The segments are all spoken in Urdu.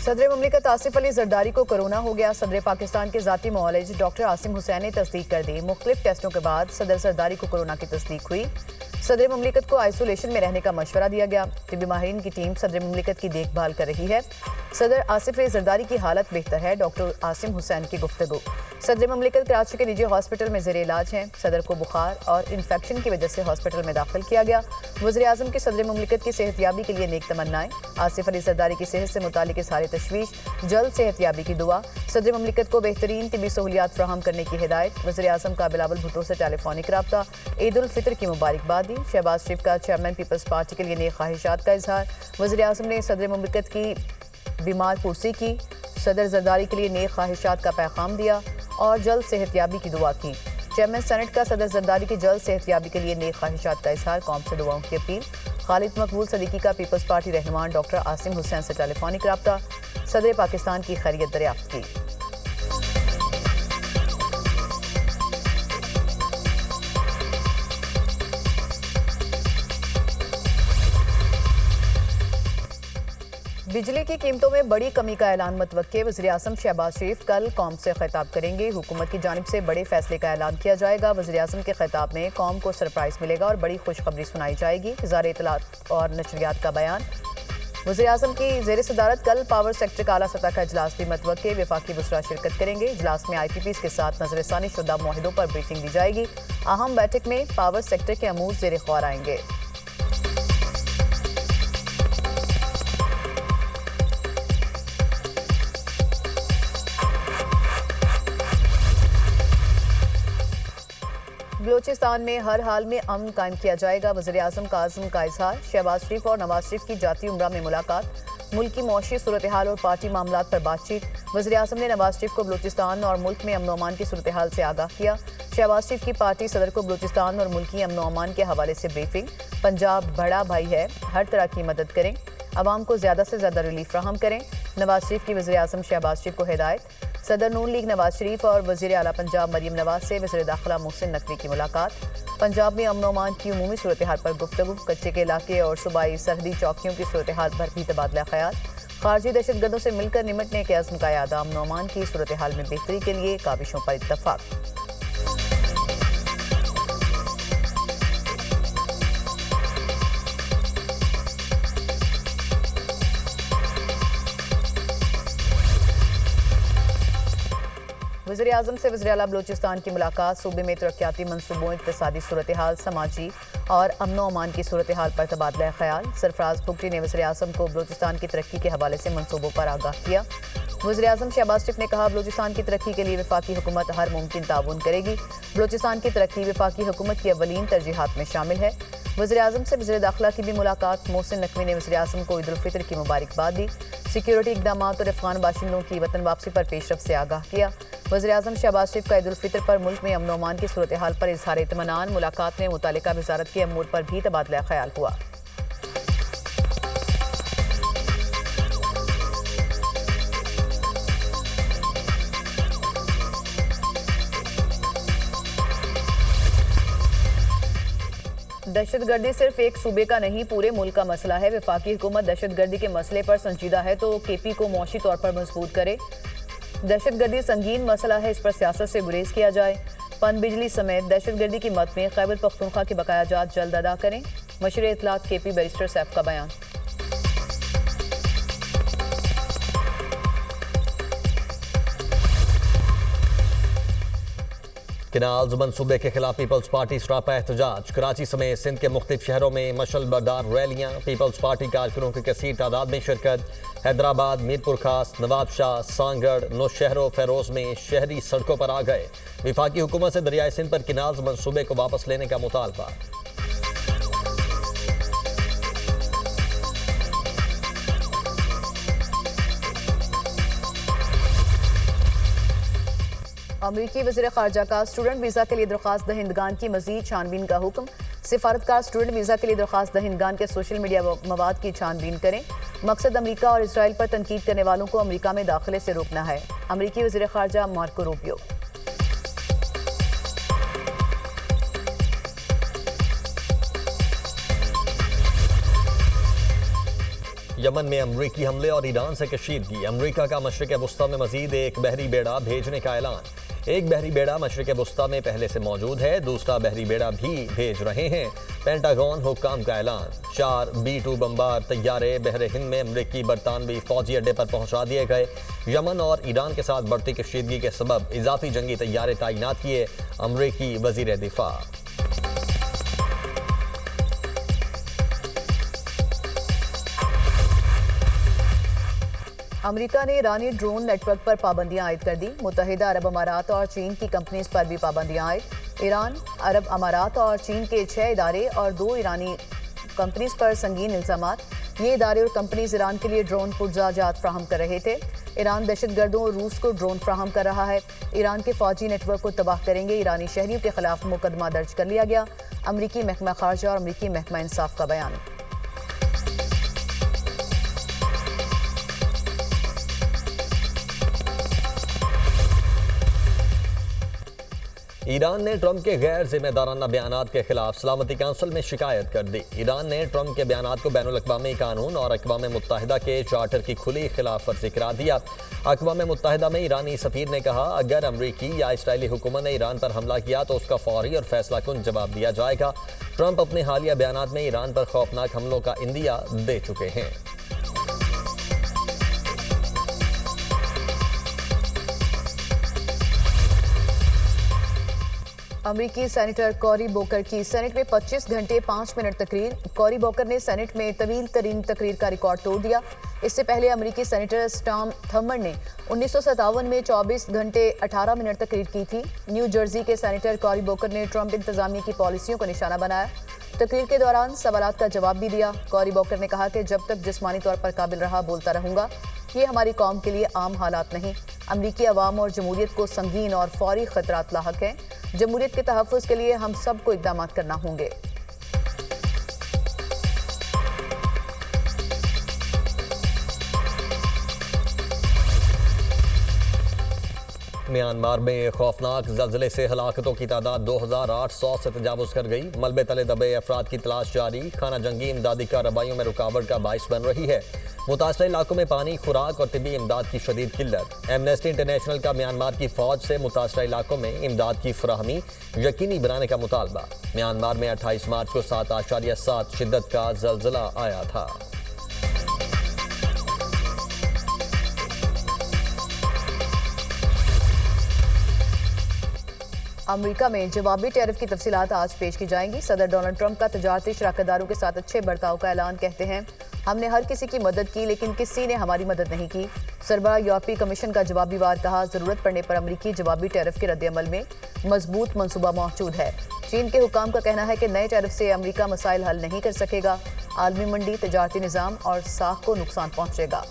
صدر مملکت آصف علی زرداری کو کورونا ہو گیا۔ صدر پاکستان کے ذاتی معالج ڈاکٹر عاصم حسین نے تصدیق کر دی۔ مختلف ٹیسٹوں کے بعد صدر زرداری کو کورونا کی تصدیق ہوئی۔ صدر مملکت کو آئسولیشن میں رہنے کا مشورہ دیا گیا۔ طبی ماہرین کی ٹیم صدر مملکت کی دیکھ بھال کر رہی ہے۔ صدر آصف علی زرداری کی حالت بہتر ہے، ڈاکٹر عاصم حسین کی گفتگو۔ صدر مملکت کراچی کے نجی ہاسپٹل میں زیر علاج ہیں۔ صدر کو بخار اور انفیکشن کی وجہ سے ہاسپٹل میں داخل کیا گیا۔ وزیر اعظم کی صدر مملکت کی صحت یابی کے لیے نیک تمنائیں۔ آصف علی زرداری کی صحت سے متعلق اظہار تشویش، جلد صحت یابی کی دعا۔ صدر مملکت کو بہترین طبی سہولیات فراہم کرنے کی ہدایت۔ وزیر اعظم کا بلاول بھٹو سے ٹیلی فونک رابطہ۔ عید الفطر کی مبارکباد دی۔ شہباز شریف کا چیئرمین پیپلز پارٹی کے لیے نیک خواہشات کا اظہار۔ وزیر اعظم نے صدر مملکت کی بیمار پرسی کی۔ صدر زرداری کے لیے نیک خواہشات کا پیغام دیا اور جلد صحت یابی کی دعا کی۔ چیئرمین سینٹ کا صدر زرداری کی جلد صحت یابی کے لیے نیک خواہشات کا اظہار، قوم سے دعاؤں کی اپیل۔ خالد مقبول صدیقی کا پیپلز پارٹی رہنما ڈاکٹر عاصم حسین سے ٹیلی فونک رابطہ۔ صدر پاکستان کی خیریت دریافت کی۔ بجلی کی قیمتوں میں بڑی کمی کا اعلان متوقع۔ وزیر اعظم شہباز شریف کل قوم سے خطاب کریں گے۔ حکومت کی جانب سے بڑے فیصلے کا اعلان کیا جائے گا۔ وزیر اعظم کے خطاب میں قوم کو سرپرائز ملے گا اور بڑی خوشخبری سنائی جائے گی۔ وزارت اطلاعات اور نشریات کا بیان۔ وزیر اعظم کی زیر صدارت کل پاور سیکٹر کا اعلیٰ سطح کا اجلاس بھی متوقع۔ وفاقی وزراء شرکت کریں گے۔ اجلاس میں IPPs کے ساتھ نظر ثانی شدہ معاہدوں پر بریفنگ دی جائے گی۔ اہم بیٹھک میں پاور سیکٹر کے امور زیر غور آئیں گے۔ بلوچستان میں ہر حال میں امن قائم کیا جائے گا۔ وزیر اعظم کا عزم کا اظہار۔ شہباز شریف اور نواز شریف کی جاتی عمرہ میں ملاقات۔ ملکی معاشی صورتحال اور پارٹی معاملات پر بات چیت۔ وزیر اعظم نے نواز شریف کو بلوچستان اور ملک میں امن و امان کی صورتحال سے آگاہ کیا۔ شہباز شریف کی پارٹی صدر کو بلوچستان اور ملکی امن و امان کے حوالے سے بریفنگ۔ پنجاب بڑا بھائی ہے، ہر طرح کی مدد کریں، عوام کو زیادہ سے زیادہ ریلیف فراہم کریں۔ نواز شریف کی وزیر اعظم شہباز شریف کو ہدایت۔ صدر نون لیگ نواز شریف اور وزیر اعلیٰ پنجاب مریم نواز سے وزیر داخلہ محسن نقوی کی ملاقات۔ پنجاب میں امن و امان کی عمومی صورتحال پر گفتگو۔ کچے کے علاقے اور صوبائی سرحدی چوکیوں کی صورتحال پر بھی تبادلہ خیال۔ خارجی دہشت گردوں سے مل کر نمٹنے کے عزم کا اعادہ۔ امن و امان کی صورتحال میں بہتری کے لیے کاوشوں پر اتفاق۔ وزیر اعظم سے وزیر اعلیٰ بلوچستان کی ملاقات۔ صوبے میں ترقیاتی منصوبوں، اقتصادی صورتحال، سماجی اور امن و امان کی صورتحال پر تبادلہ خیال۔ سرفراز بگٹی نے وزیر اعظم کو بلوچستان کی ترقی کے حوالے سے منصوبوں پر آگاہ کیا۔ وزیر اعظم شہباز شریف نے کہا، بلوچستان کی ترقی کے لیے وفاقی حکومت ہر ممکن تعاون کرے گی۔ بلوچستان کی ترقی وفاقی حکومت کی اولین ترجیحات میں شامل ہے۔ وزیر اعظم سے وزیر داخلہ کی بھی ملاقات۔ محسن نقوی نے وزیر اعظم کو عید الفطر کی مبارکباد دی۔ سیکیورٹی اقدامات اور افغان باشندوں کی وطن واپسی پر پیش رفت سے آگاہ کیا۔ وزیر اعظم شہباز شریف کا عید الفطر پر ملک میں امن و امان کی صورتحال پر اظہار اطمینان۔ ملاقات میں متعلقہ وزارت کے امور پر بھی تبادلہ خیال ہوا۔ دہشت گردی صرف ایک صوبے کا نہیں، پورے ملک کا مسئلہ ہے۔ وفاقی حکومت دہشت گردی کے مسئلے پر سنجیدہ ہے تو KP کو معاشی طور پر مضبوط کرے۔ دہشت گردی سنگین مسئلہ ہے، اس پر سیاست سے گریز کیا جائے۔ پن بجلی سمیت دہشت گردی کی مد میں خیبر پختونخوا کے بقایا جات جلد ادا کریں۔ مشیر اطلاعات KP بیرسٹر سیف کا بیان۔ کنالز منصوبے کے خلاف پیپلز پارٹی سراپا احتجاج۔ کراچی سمیت سندھ کے مختلف شہروں میں مشعل بردار ریلیاں۔ پیپلز پارٹی کارکنوں کی کثیر تعداد میں شرکت۔ حیدرآباد، میرپور خاص، نواب شاہ، سانگڑ، نوشہر و فیروز میں شہری سڑکوں پر آ گئے۔ وفاقی حکومت سے دریائے سندھ پر کنالز منصوبے کو واپس لینے کا مطالبہ۔ امریکی وزیر خارجہ کا اسٹوڈنٹ ویزا کے لیے درخواست دہندگان کی مزید چھان بین کا حکم۔ سفارتکار اسٹوڈنٹ ویزا کے لیے درخواست دہندگان کے سوشل میڈیا مواد کی چھان بین کریں۔ مقصد امریکہ اور اسرائیل پر تنقید کرنے والوں کو امریکہ میں داخلے سے روکنا ہے۔ امریکی وزیر خارجہ مارکو روبیو۔ یمن میں امریکی حملے اور ایران سے کشیدگی، امریکہ کا مشرق وسطی میں مزید ایک بحری بیڑا بھیجنے کا اعلان۔ ایک بحری بیڑا مشرق وسطی میں پہلے سے موجود ہے، دوسرا بحری بیڑا بھی بھیج رہے ہیں، پینٹاگون حکام کا اعلان۔ 4 B-2 بمبار طیارے بحر ہند میں امریکی برطانوی فوجی اڈے پر پہنچا دیے گئے۔ یمن اور ایران کے ساتھ بڑھتی کشیدگی کے سبب اضافی جنگی طیارے تعینات کیے، امریکی وزیر دفاع۔ امریکہ نے ایرانی ڈرون نیٹ ورک پر پابندیاں عائد کر دی، متحدہ عرب امارات اور چین کی کمپنیز پر بھی پابندیاں عائد۔ ایران، عرب امارات اور چین کے 6 ادارے اور 2 ایرانی کمپنیز پر سنگین الزامات۔ یہ ادارے اور کمپنیز ایران کے لیے ڈرون پرزہ جات فراہم کر رہے تھے۔ ایران دہشت گردوں اور روس کو ڈرون فراہم کر رہا ہے، ایران کے فوجی نیٹ ورک کو تباہ کریں گے، ایرانی شہریوں کے خلاف مقدمہ درج کر لیا گیا، امریکی محکمہ خارجہ اور امریکی محکمہ انصاف کا بیان۔ ایران نے ٹرمپ کے غیر ذمہ دارانہ بیانات کے خلاف سلامتی کونسل میں شکایت کر دی۔ ایران نے ٹرمپ کے بیانات کو بین الاقوامی قانون اور اقوام متحدہ کے چارٹر کی کھلی خلاف ورزی قرار دیا۔ اقوام متحدہ میں ایرانی سفیر نے کہا، اگر امریکی یا اسرائیلی حکومت نے ایران پر حملہ کیا تو اس کا فوری اور فیصلہ کن جواب دیا جائے گا۔ ٹرمپ اپنے حالیہ بیانات میں ایران پر خوفناک حملوں کا عندیہ دے چکے ہیں۔ امریکی سینیٹر کوری بوکر کی سینٹ میں 25 گھنٹے 5 منٹ تقریر۔ کوری بوکر نے سینٹ میں طویل ترین تقریر کا ریکارڈ توڑ دیا۔ اس سے پہلے امریکی سینیٹر سٹام تھمر نے 1957 میں 24 گھنٹے 18 منٹ تقریر کی تھی۔ نیو جرسی کے سینیٹر کوری بوکر نے ٹرمپ انتظامیہ کی پالیسیوں کو نشانہ بنایا۔ تقریر کے دوران سوالات کا جواب بھی دیا۔ کوری بوکر نے کہا کہ جب تک جسمانی طور پر قابل رہا بولتا رہوں گا، یہ ہماری قوم کے لیے عام حالات نہیں۔ امریکی عوام اور جمہوریت کو سنگین اور فوری خطرات لاحق ہیں۔ جمہوریت کے تحفظ کے لیے ہم سب کو اقدامات کرنا ہوں گے۔ میانمار میں خوفناک زلزلے سے ہلاکتوں کی تعداد 2800 سے تجاوز کر گئی۔ ملبے تلے دبے افراد کی تلاش جاری، خانہ جنگی امدادی کارروائیوں میں رکاوٹ کا باعث بن رہی ہے۔ متاثرہ علاقوں میں پانی، خوراک اور طبی امداد کی شدید قلت۔ ایمنسٹی انٹرنیشنل کا میانمار کی فوج سے متاثرہ علاقوں میں امداد کی فراہمی یقینی بنانے کا مطالبہ۔ میانمار میں 28 مارچ کو 7.7 شدت کا زلزلہ آیا تھا۔ امریکہ میں جوابی ٹیرف کی تفصیلات آج پیش کی جائیں گی۔ صدر ڈونلڈ ٹرمپ کا تجارتی شراکت داروں کے ساتھ اچھے برتاؤ کا اعلان، کہتے ہیں ہم نے ہر کسی کی مدد کی لیکن کسی نے ہماری مدد نہیں کی۔ سربراہ یورپی کمیشن کا جوابی وار، کہا ضرورت پڑنے پر امریکی جوابی ٹیرف کے رد عمل میں مضبوط منصوبہ موجود ہے۔ چین کے حکام کا کہنا ہے کہ نئے ٹیرف سے امریکہ مسائل حل نہیں کر سکے گا، عالمی منڈی، تجارتی نظام اور ساکھ کو نقصان پہنچے گا۔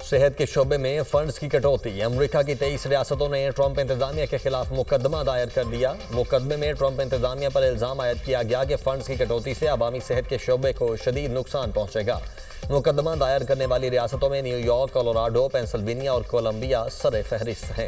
صحت کے شعبے میں فنڈز کی کٹوتی، امریکہ کی 23 ریاستوں نے ٹرمپ انتظامیہ کے خلاف مقدمہ دائر کر دیا۔ مقدمے میں ٹرمپ انتظامیہ پر الزام عائد کیا گیا کہ فنڈز کی کٹوتی سے عوامی صحت کے شعبے کو شدید نقصان پہنچے گا۔ مقدمہ دائر کرنے والی ریاستوں میں نیو یارک، کولوراڈو، پینسلوینیا اور کولمبیا سر فہرست ہیں۔